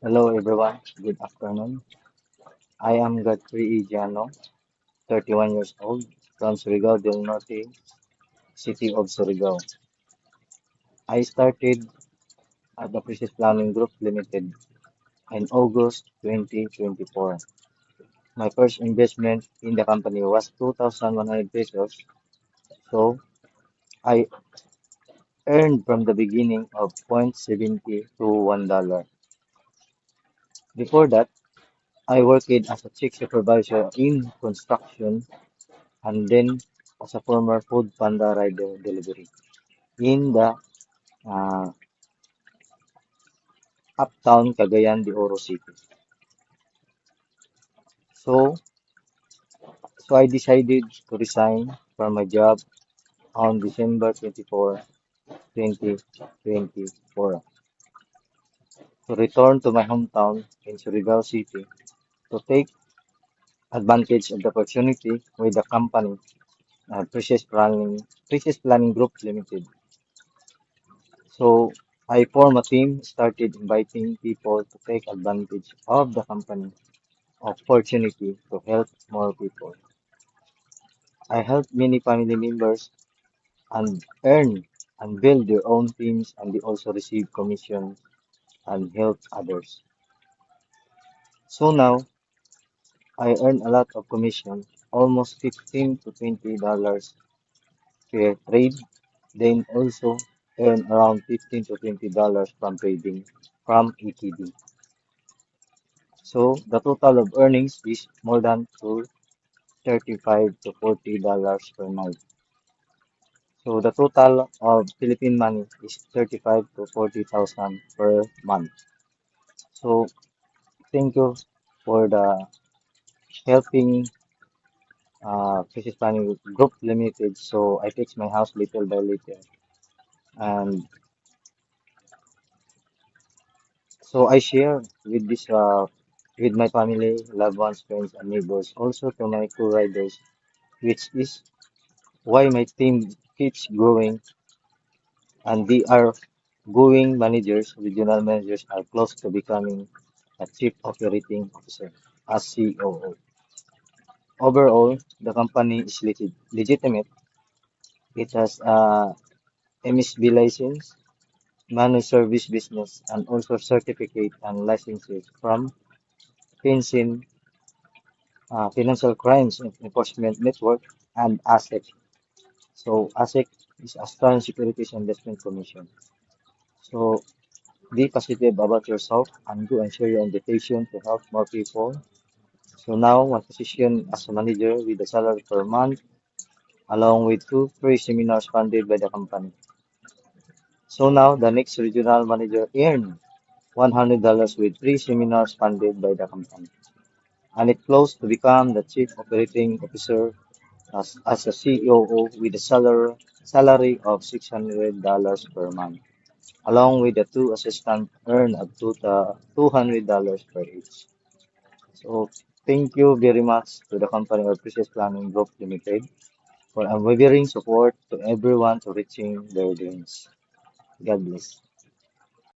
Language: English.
Hello everyone, good afternoon. I am Godfrey Igiano, 31 years old, from Surigao del Norte, city of Surigao. I started at the Precious Planning Group Limited in August 2024. My first investment in the company was 2,100 pesos, so I earned from the beginning of 0.70 to $1. Before that, I worked as a chief supervisor in construction and then as a former food panda rider delivery in the uh, uptown Cagayan de Oro City. So, so I decided to resign from my job on December 24, 2024 to return to my hometown in Surigao City to take advantage of the opportunity with the company Precious Planning Group Limited. So I formed a team, started inviting people to take advantage of the company opportunity to help more people. I helped many family members and earn and build their own teams, and they also receive commission and help others. So now I earn a lot of commission, almost 15 to $20 per trade, then also earn around 15 to $20 from trading from ETD. So the total of earnings is more than to 35 to $40 per night. So the total of Philippine money is 35 to 40,000 per month. So thank you for the helping Precious Planning Group Limited. So I fix my house little by little. And so I share with this with my family, loved ones, friends, and neighbors, also to my co-riders, which is why my team keeps growing, and they are going managers, regional managers are close to becoming a chief operating officer as COO. Overall, the company is legitimate. It has a MSB license, managed service business, and also certificate and licenses from FinCEN, Financial Crimes Enforcement Network, and ASEC. So ASEC is Australian Securities Investment Commission. So be positive about yourself and go and share your invitation to help more people. So now my position as a manager with a salary per month along with two free seminars funded by the company. So now the next regional manager earned $100 with three seminars funded by the company. And it close to become the chief operating officer as a COO with a salary of $600 per month, along with the two assistants earn up to the $200 per each. So thank you very much to the company of Precious Planning Group Limited for unwavering support to everyone to reaching their dreams. God bless.